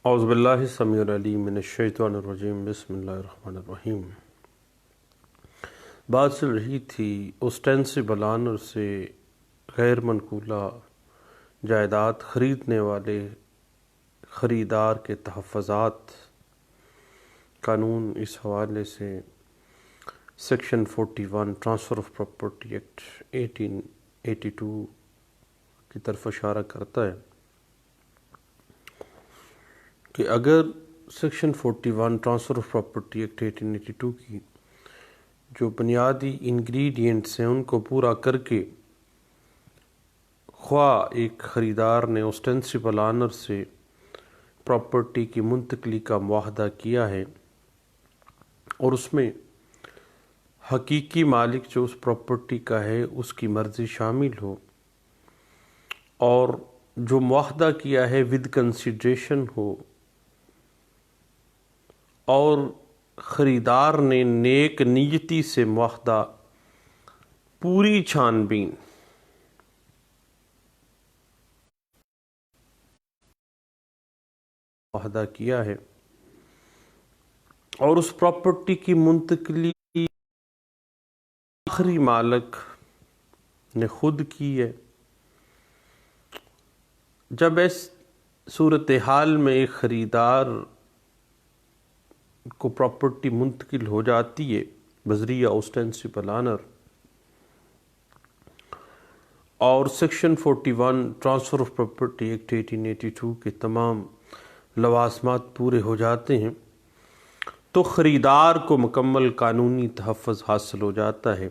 اعوذ باللہ السمیع العلیم من الشیطان الرجیم بسم اللہ الرحمن الرحیم۔ بات چل رہی تھی اوسٹینسبل آنر سے غیر منقولہ جائیداد خریدنے والے خریدار کے تحفظات قانون اس حوالے سے section 41 transfer of property act 1882 کی طرف اشارہ کرتا ہے کہ اگر section 41 transfer of property act 1882 کی جو بنیادی انگریڈینٹس ہیں ان کو پورا کر کے خواہ ایک خریدار نے اوسٹینسبل آنر سے پراپرٹی کی منتقلی کا معاہدہ کیا ہے اور اس میں حقیقی مالک جو اس پراپرٹی کا ہے اس کی مرضی شامل ہو، اور جو معاہدہ کیا ہے ود کنسیڈریشن ہو، اور خریدار نے نیک نیتی سے معاہدہ پوری چھان بین معاہدہ کیا ہے اور اس پراپرٹی کی منتقلی آخری مالک نے خود کی ہے۔ جب اس صورتحال میں ایک خریدار کو پراپرٹی منتقل ہو جاتی ہے بذریعہ اوسٹینسبل آنر، اور section 41 transfer of property act 1882 کے تمام لوازمات پورے ہو جاتے ہیں، تو خریدار کو مکمل قانونی تحفظ حاصل ہو جاتا ہے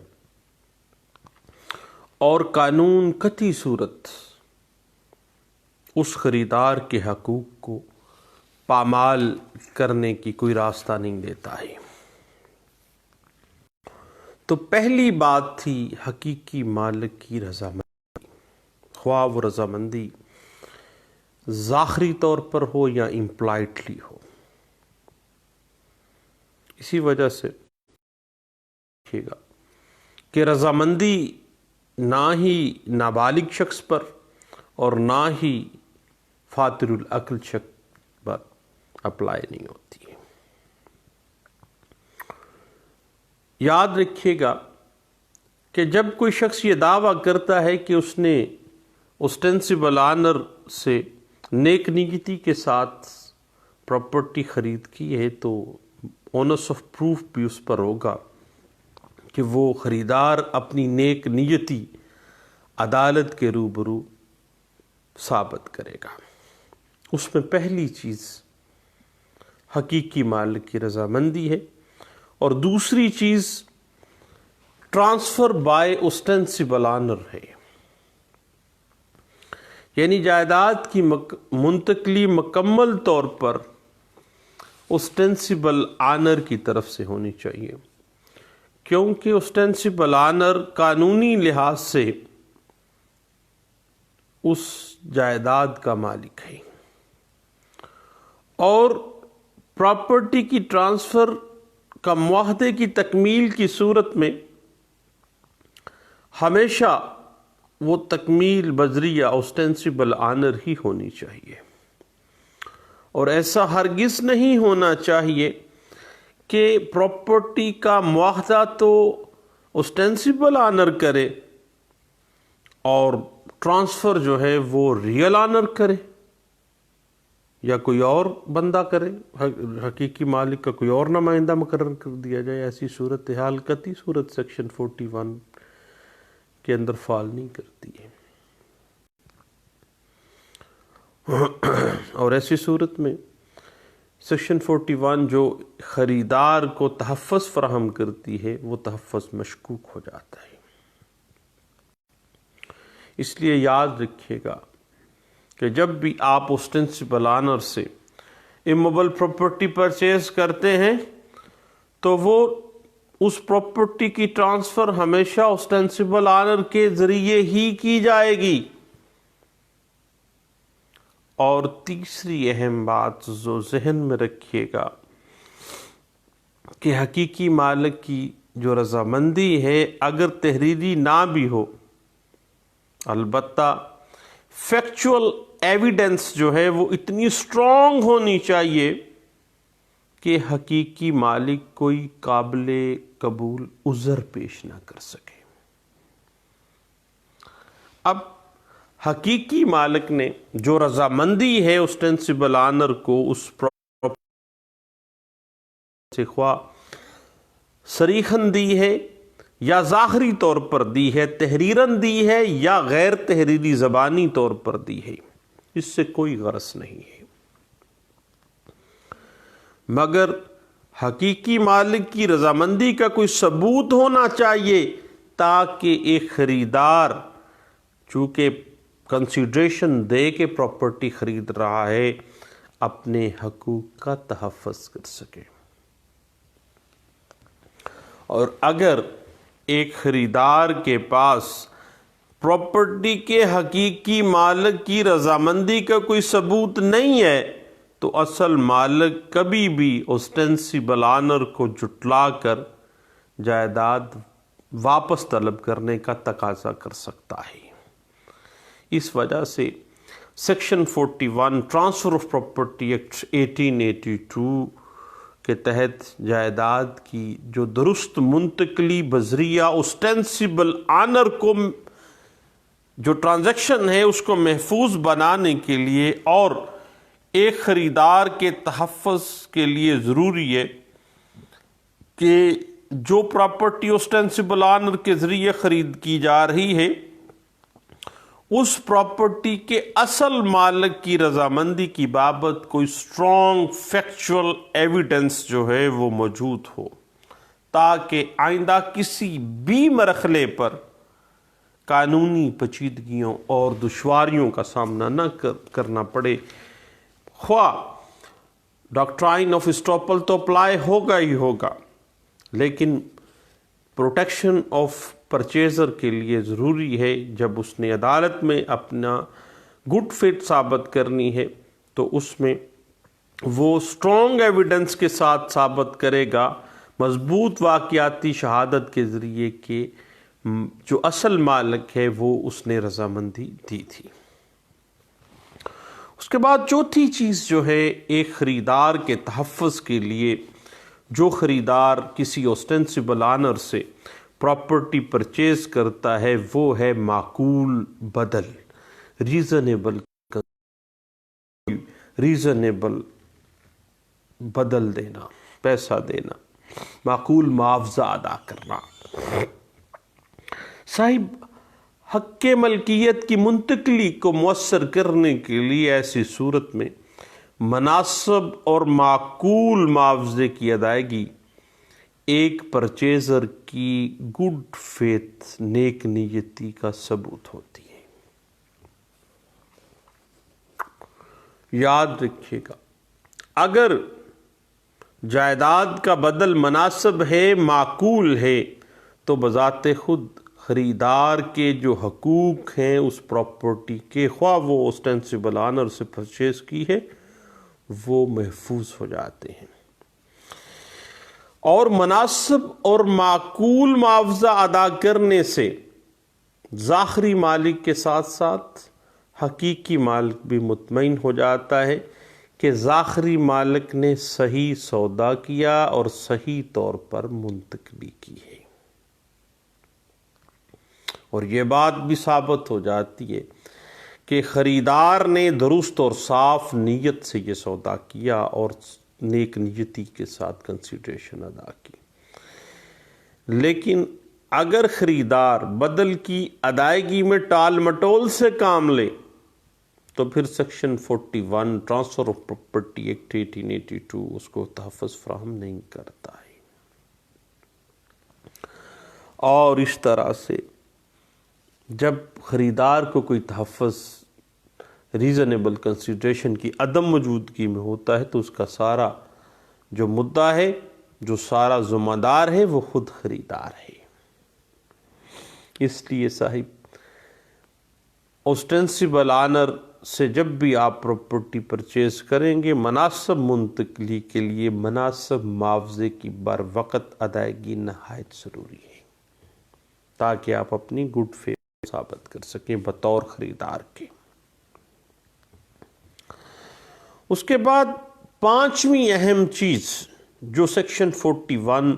اور قانون قطعی صورت اس خریدار کے حقوق کو پامال کرنے کی کوئی راستہ نہیں دیتا ہے۔ تو پہلی بات تھی حقیقی مالک کی رضامندی، خواہ وہ رضامندی ظاہری طور پر ہو یا امپلائٹلی ہو۔ اسی وجہ سے دیکھیے گا کہ رضامندی نہ ہی نابالغ شخص پر اور نہ ہی فاطر العقل شخص پر اپلائی نہیں ہوتی ہے۔ یاد رکھیے گا کہ جب کوئی شخص یہ دعویٰ کرتا ہے کہ اس نے اوسٹینسبل آنر سے نیک نیتی کے ساتھ پراپرٹی خرید کی ہے تو اونس آف پروف بھی اس پر ہوگا کہ وہ خریدار اپنی نیک نیتی عدالت کے روبرو ثابت کرے گا۔ اس میں پہلی چیز حقیقی مالک کی رضامندی ہے، اور دوسری چیز ٹرانسفر بائی اوسٹینسبل آنر ہے، یعنی جائیداد کی منتقلی مکمل طور پر اوسٹینسبل آنر کی طرف سے ہونی چاہیے، کیونکہ اوسٹینسبل آنر قانونی لحاظ سے اس جائیداد کا مالک ہے، اور پراپرٹی کی ٹرانسفر کا معاہدے کی تکمیل کی صورت میں ہمیشہ وہ تکمیل بذریعہ اوسٹینسبل آنر ہی ہونی چاہیے، اور ایسا ہرگز نہیں ہونا چاہیے کہ پراپرٹی کا معاہدہ تو اوسٹینسبل آنر کرے اور ٹرانسفر جو ہے وہ ریئل آنر کرے یا کوئی اور بندہ کرے، حقیقی مالک کا کوئی اور نمائندہ مقرر کر دیا جائے۔ ایسی صورتحال قطعی صورت سیکشن 41 کے اندر فال نہیں کرتی ہے، اور ایسی صورت میں سیکشن 41 جو خریدار کو تحفظ فراہم کرتی ہے وہ تحفظ مشکوک ہو جاتا ہے۔ اس لیے یاد رکھیے گا کہ جب بھی آپ اوسٹینسبل آنر سے اموبل پراپرٹی پرچیز کرتے ہیں تو وہ اس پراپرٹی کی ٹرانسفر ہمیشہ اوسٹینسبل آنر کے ذریعے ہی کی جائے گی۔ اور تیسری اہم بات جو ذہن میں رکھیے گا کہ حقیقی مالک کی جو رضامندی ہے اگر تحریری نہ بھی ہو، البتہ فیکچول ایویڈنس جو ہے وہ اتنی اسٹرانگ ہونی چاہیے کہ حقیقی مالک کوئی قابل قبول عذر پیش نہ کر سکے۔ اب حقیقی مالک نے جو رضامندی ہے اوسٹینسبل آنر کو اس سے خواہ صریحاً دی ہے یا ظاہری طور پر دی ہے، تحریراً دی ہے یا غیر تحریری زبانی طور پر دی ہے، اس سے کوئی غرض نہیں ہے، مگر حقیقی مالک کی رضامندی کا کوئی ثبوت ہونا چاہیے تاکہ ایک خریدار چونکہ کنسیڈریشن دے کے پراپرٹی خرید رہا ہے اپنے حقوق کا تحفظ کر سکے۔ اور اگر ایک خریدار کے پاس پراپرٹی کے حقیقی مالک کی رضامندی کا کوئی ثبوت نہیں ہے تو اصل مالک کبھی بھی اوسٹینسبل آنر کو جھٹلا کر جائیداد واپس طلب کرنے کا تقاضا کر سکتا ہے۔ اس وجہ سے section 41 transfer of property act 1882 کے تحت جائیداد کی جو درست منتقلی بذریعہ اوسٹینسبل آنر کو جو ٹرانزیکشن ہے اس کو محفوظ بنانے کے لیے اور ایک خریدار کے تحفظ کے لیے ضروری ہے کہ جو پراپرٹی اوسٹینسبل آنر کے ذریعے خرید کی جا رہی ہے اس پراپرٹی کے اصل مالک کی رضامندی کی بابت کوئی اسٹرانگ فیکچول ایویڈنس جو ہے وہ موجود ہو تاکہ آئندہ کسی بھی مرحلے پر قانونی پیچیدگیوں اور دشواریوں کا سامنا نہ کرنا پڑے۔ خواہ ڈاکٹرائن آف اسٹاپل تو اپلائی ہوگا ہی ہوگا، لیکن پروٹیکشن آف پرچیزر کے لیے ضروری ہے جب اس نے عدالت میں اپنا گڈ فیتھ ثابت کرنی ہے تو اس میں وہ اسٹرانگ ایویڈنس کے ساتھ ثابت کرے گا، مضبوط واقعاتی شہادت کے ذریعے کہ جو اصل مالک ہے وہ اس نے رضامندی دی تھی۔ اس کے بعد چوتھی چیز جو ہے ایک خریدار کے تحفظ کے لیے جو خریدار کسی اوسٹینسبل آنر سے پراپرٹی پرچیز کرتا ہے وہ ہے معقول بدل، ریزنیبل بدل دینا، پیسہ دینا، معقول معاوضہ ادا کرنا۔ صاحب حق ملکیت کی منتقلی کو مؤثر کرنے کے لیے ایسی صورت میں مناسب اور معقول معاوضے کی ادائیگی ایک پرچیزر کی گڈ فیتھ نیک نیتی کا ثبوت ہوتی ہے۔ یاد رکھیے گا، اگر جائیداد کا بدل مناسب ہے، معقول ہے، تو بذات خود خریدار کے جو حقوق ہیں اس پراپرٹی کے، خواہ وہ اوسٹینسبل آنر سے پرچیز کی ہے، وہ محفوظ ہو جاتے ہیں۔ اور مناسب اور معقول معاوضہ ادا کرنے سے ظاہری مالک کے ساتھ ساتھ حقیقی مالک بھی مطمئن ہو جاتا ہے کہ ظاہری مالک نے صحیح سودا کیا اور صحیح طور پر منتقلی کی ہے، اور یہ بات بھی ثابت ہو جاتی ہے کہ خریدار نے درست اور صاف نیت سے یہ سودا کیا اور نیک نیتی کے ساتھ کنسیڈریشن ادا کی۔ لیکن اگر خریدار بدل کی ادائیگی میں ٹال مٹول سے کام لے تو پھر section 41 transfer of property act 1882 اس کو تحفظ فراہم نہیں کرتا ہے۔ اور اس طرح سے جب خریدار کو کوئی تحفظ ریزنیبل کنسیڈریشن کی عدم موجودگی میں ہوتا ہے تو اس کا سارا جو مدعا ہے، جو سارا ذمہ دار ہے، وہ خود خریدار ہے۔ اس لیے صاحب اوسٹینسبل آنر سے جب بھی آپ پراپرٹی پرچیز کریں گے، مناسب منتقلی کے لیے مناسب معاوضے کی بر وقت ادائیگی نہایت ضروری ہے تاکہ آپ اپنی گڈ فیتھ ثابت کر سکیں بطور خریدار کے۔ اس کے بعد پانچویں اہم چیز جو سیکشن 41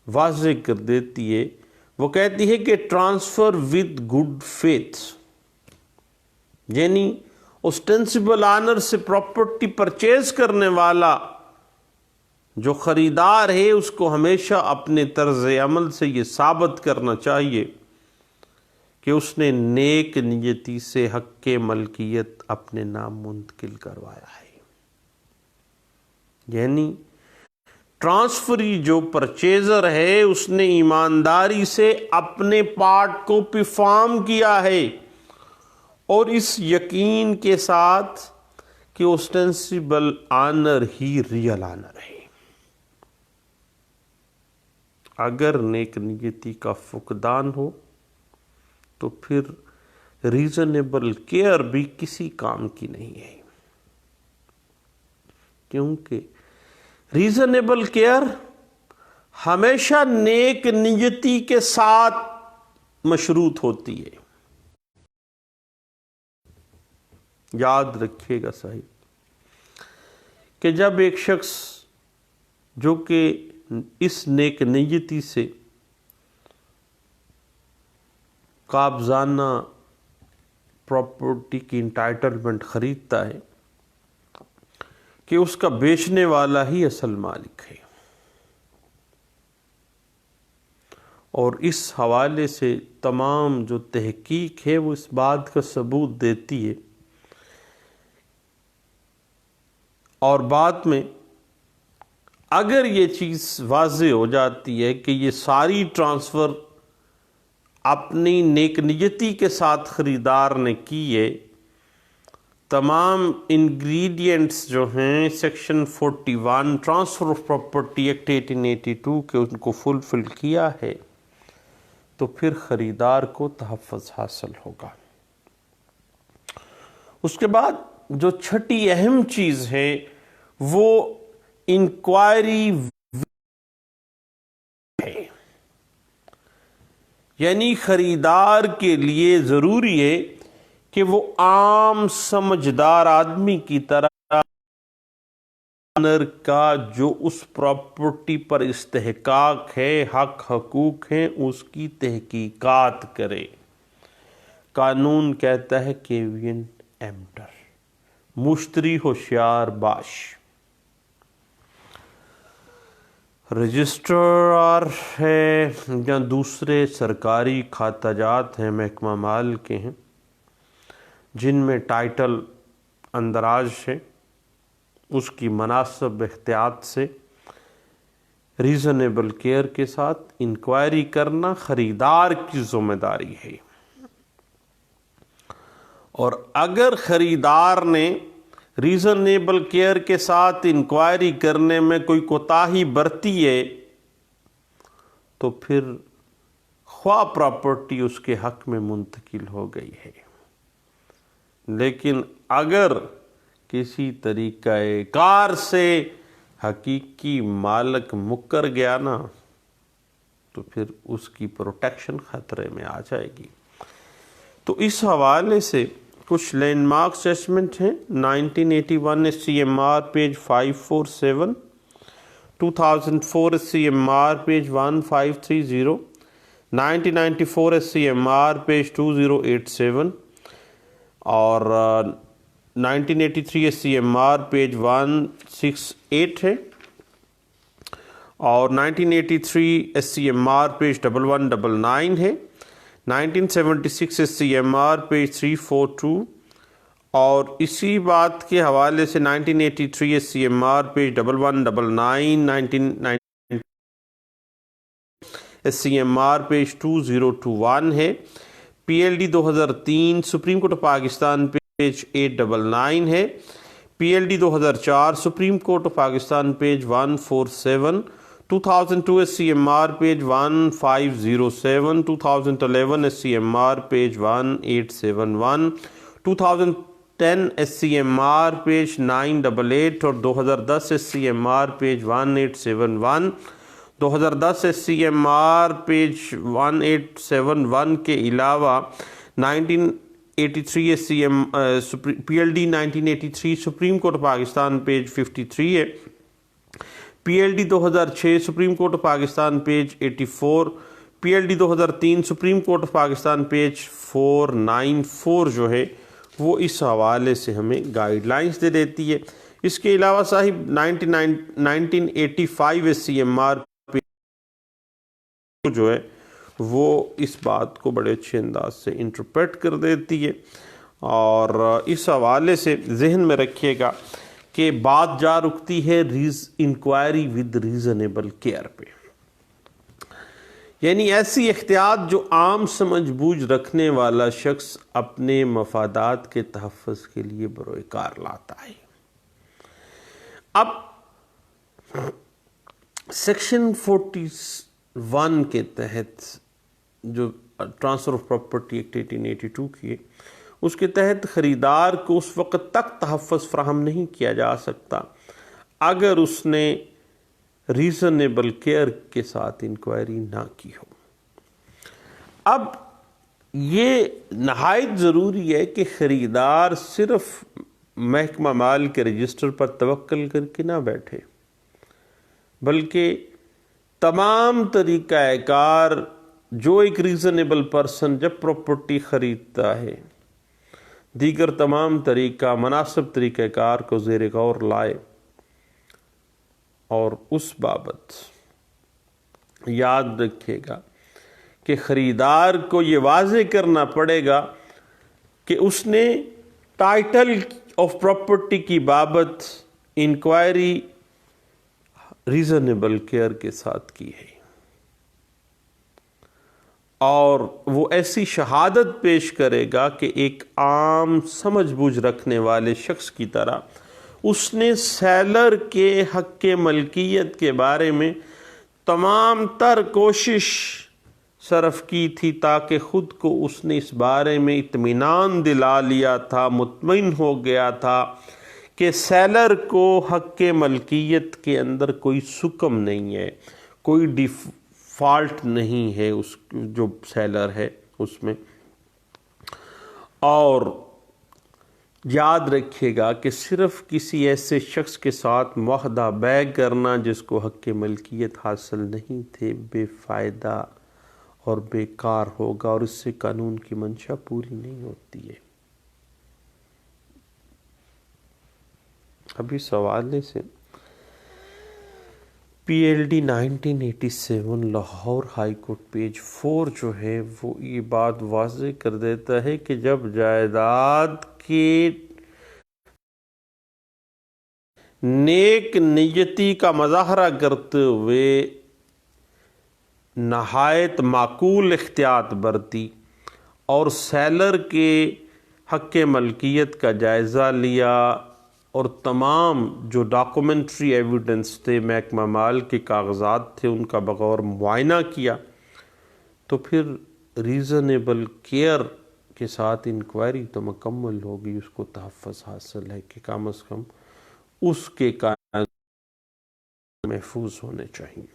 واضح کر دیتی ہے، وہ کہتی ہے کہ ٹرانسفر ود گڈ فیتھ، یعنی اوسٹینسبل آنر سے پراپرٹی پرچیز کرنے والا جو خریدار ہے اس کو ہمیشہ اپنے طرز عمل سے یہ ثابت کرنا چاہیے کہ اس نے نیک نیتی سے حق کے ملکیت اپنے نام منتقل کروایا ہے. یعنی ٹرانسفری جو پرچیزر ہے اس نے ایمانداری سے اپنے پارٹ کو پرفارم کیا ہے، اور اس یقین کے ساتھ کہ اوسٹینسبل آنر ہی ریئل آنر ہے. اگر نیک نیتی کا فقدان ہو تو پھر ریزنیبل کیئر بھی کسی کام کی نہیں ہے، کیونکہ ریزنیبل کیئر ہمیشہ نیک نیتی کے ساتھ مشروط ہوتی ہے. یاد رکھیے گا صاحب کہ جب ایک شخص جو کہ اس نیک نیتی سے قابضانہ پراپرٹی کی انٹائٹلمنٹ خریدتا ہے کہ اس کا بیچنے والا ہی اصل مالک ہے، اور اس حوالے سے تمام جو تحقیق ہے وہ اس بات کا ثبوت دیتی ہے، اور بعد میں اگر یہ چیز واضح ہو جاتی ہے کہ یہ ساری ٹرانسفر اپنی نیک نیتی کے ساتھ خریدار نے کی ہے، تمام انگریڈینٹس جو ہیں section 41 transfer of property act 1882 کے ان کو فلفل کیا ہے، تو پھر خریدار کو تحفظ حاصل ہوگا. اس کے بعد جو چھٹی اہم چیز ہے وہ انکوائری ہے، یعنی خریدار کے لیے ضروری ہے کہ وہ عام سمجھدار آدمی کی طرح آنر کا جو اس پراپرٹی پر استحقاق ہے، حق حقوق ہیں، اس کی تحقیقات کرے. قانون کہتا ہے کیوین ایمٹر، مشتری ہوشیار باش. رجسٹرار ہے یا دوسرے سرکاری کھاتہ جات ہیں، محکمہ مال کے ہیں، جن میں ٹائٹل اندراج ہے، اس کی مناسب احتیاط سے ریزنیبل کیئر کے ساتھ انکوائری کرنا خریدار کی ذمہ داری ہے. اور اگر خریدار نے ریزنیبل کیئر کے ساتھ انکوائری کرنے میں کوئی کوتاہی برتی ہے تو پھر خواہ پراپرٹی اس کے حق میں منتقل ہو گئی ہے، لیکن اگر کسی طریقہ کار سے حقیقی مالک مکر گیا نا تو پھر اس کی پروٹیکشن خطرے میں آ جائے گی. تو اس حوالے سے کچھ لینڈ مارک ججمنٹ ہیں. 1981 SCMR page 547، 2004 SCMR page 1530، 1994 SCMR page 2087 اور 1983 SCMR پیج 168 ہے، اور 1983 SCMR پیج 1199 ہے، 1976 SCMR پیج 342، اور اسی بات کے حوالے سے 1983 SCMR پیج 1199، 1990 SCMR پیج 2021 ہے. PLD 2003 supreme court of Pakistan page 899 ہے. PLD 2004 supreme court of Pakistan page 147، 2002 SCMR page 1507، 2011 SCMR page 1871، 2010 SCMR page 988 اور 2010 SCMR پیج 1871، 2010 SCMR پیج 1871 کے علاوہ 83 SCM PLD 1983 supreme court Pakistan page 53 ہے. PLD 2006 supreme court Pakistan page 84. PLD 2003 supreme court Pakistan page 494 جو ہے وہ اس حوالے سے ہمیں گائیڈ لائنز دے دیتی ہے. اس کے علاوہ صاحب 1985 SCMR جو ہے وہ اس بات کو بڑے اچھے انداز سے انٹرپریٹ کر دیتی ہے، اور اس حوالے سے ذہن میں رکھیے گا کہ بات جا رکتی ہے انکوائری ود ریزنیبل کیئر پہ، یعنی ایسی احتیاط جو عام سمجھ بوجھ رکھنے والا شخص اپنے مفادات کے تحفظ کے لیے بروئے کار لاتا ہے. اب سیکشن 41 کے تحت جو ٹرانسفر آف پراپرٹی ایکٹ 1882 کی ہے، اس کے تحت خریدار کو اس وقت تک تحفظ فراہم نہیں کیا جا سکتا اگر اس نے ریزنیبل کیئر کے ساتھ انکوائری نہ کی ہو. اب یہ نہایت ضروری ہے کہ خریدار صرف محکمہ مال کے رجسٹر پر توکل کر کے نہ بیٹھے، بلکہ تمام طریقہ کار جو ایک ریزنیبل پرسن جب پراپرٹی خریدتا ہے، دیگر تمام مناسب طریقہ کار کو زیر غور لائے، اور اس بابت یاد رکھے گا کہ خریدار کو یہ واضح کرنا پڑے گا کہ اس نے ٹائٹل آف پراپرٹی کی بابت انکوائری ریزنیبل کیئر کے ساتھ کی ہے، اور وہ ایسی شہادت پیش کرے گا کہ ایک عام سمجھ بوجھ رکھنے والے شخص کی طرح اس نے سیلر کے حق ملکیت کے بارے میں تمام تر کوشش صرف کی تھی تاکہ خود کو اس نے اس بارے میں اطمینان دلا لیا تھا، مطمئن ہو گیا تھا کہ سیلر کو حق ملکیت کے اندر کوئی سکم نہیں ہے، کوئی ڈیفالٹ نہیں ہے اس جو سیلر ہے اس میں. اور یاد رکھیے گا کہ صرف کسی ایسے شخص کے ساتھ معاہدہ بیع کرنا جس کو حق ملکیت حاصل نہیں تھے بے فائدہ اور بیکار ہوگا، اور اس سے قانون کی منشا پوری نہیں ہوتی ہے. ابھی سوالے سے PLD 1987 Lahore high court page 4 جو ہے وہ یہ بات واضح کر دیتا ہے کہ جب جائیداد کے نیک نیتی کا مظاہرہ کرتے ہوئے نہایت معقول احتیاط برتی اور سیلر کے حق ملکیت کا جائزہ لیا اور تمام جو ڈاکومنٹری ایویڈنس تھے، محکمہ مال کے کاغذات تھے، ان کا بغور معائنہ کیا، تو پھر ریزنیبل کیئر کے ساتھ انکوائری تو مکمل ہوگی، اس کو تحفظ حاصل ہے کہ کم از کم اس کے کاغذات محفوظ ہونے چاہیے.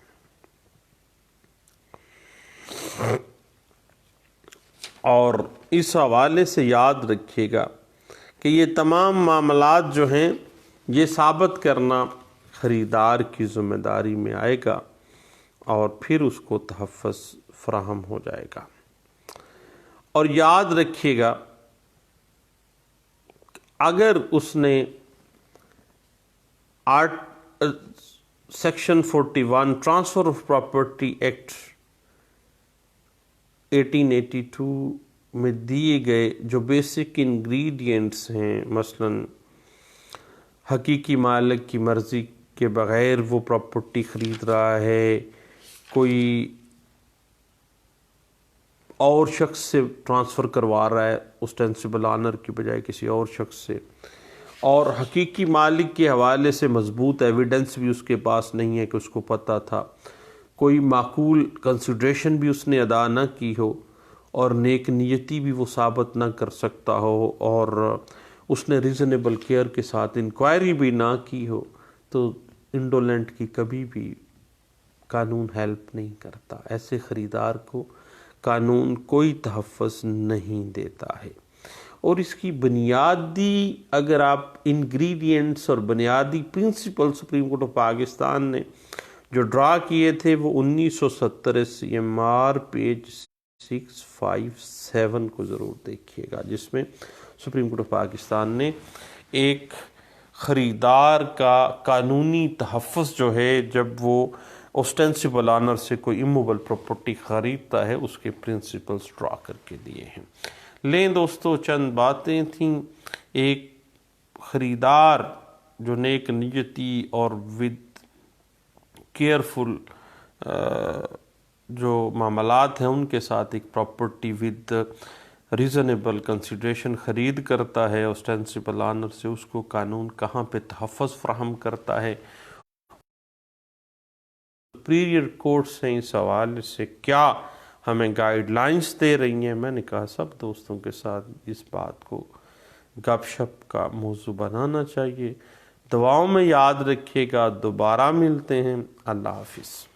اور اس حوالے سے یاد رکھیے گا کہ یہ تمام معاملات جو ہیں یہ ثابت کرنا خریدار کی ذمہ داری میں آئے گا، اور پھر اس کو تحفظ فراہم ہو جائے گا. اور یاد رکھیے گا اگر اس نے section 41 transfer of property act 1882 میں دیے گئے جو بیسک انگریڈینٹس ہیں، مثلا حقیقی مالک کی مرضی کے بغیر وہ پراپرٹی خرید رہا ہے، کوئی اور شخص سے ٹرانسفر کروا رہا ہے اسٹینسبل آنر کی بجائے کسی اور شخص سے، اور حقیقی مالک کے حوالے سے مضبوط ایویڈنس بھی اس کے پاس نہیں ہے کہ اس کو پتہ تھا، کوئی معقول کنسیڈریشن بھی اس نے ادا نہ کی ہو، اور نیک نیتی بھی وہ ثابت نہ کر سکتا ہو، اور اس نے ریزنیبل کیئر کے ساتھ انکوائری بھی نہ کی ہو، تو انڈولنٹ کی کبھی بھی قانون ہیلپ نہیں کرتا. ایسے خریدار کو قانون کوئی تحفظ نہیں دیتا ہے. اور اس کی بنیادی اگر آپ انگریڈینٹس اور بنیادی principal supreme court of Pakistan نے جو ڈرا کیے تھے وہ 1970 CMR پیج 657 کو ضرور دیکھیے گا، جس میں سپریم کورٹ آف پاکستان نے ایک خریدار کا قانونی تحفظ جو ہے جب وہ اوسٹینسبل آنر سے کوئی اموبل پراپرٹی خریدتا ہے اس کے پرنسپلز ڈرا کر کے دیے ہیں۔ لیں دوستو، چند باتیں تھیں۔ ایک خریدار جو نیک نیتی اور ود کیئرفل جو معاملات ہیں ان کے ساتھ ایک پراپرٹی ود ریزنیبل کنسیڈریشن خرید کرتا ہے اوسٹینسبل آنر سے، اس کو قانون کہاں پہ تحفظ فراہم کرتا ہے، سپیریئر کورٹس ہیں اس حوالے سے کیا ہمیں گائیڈ لائنز دے رہی ہیں۔ میں نے کہا سب دوستوں کے ساتھ اس بات کو گپ شپ کا موضوع بنانا چاہیے۔ دعاؤں میں یاد رکھیے گا، دوبارہ ملتے ہیں۔ اللہ حافظ۔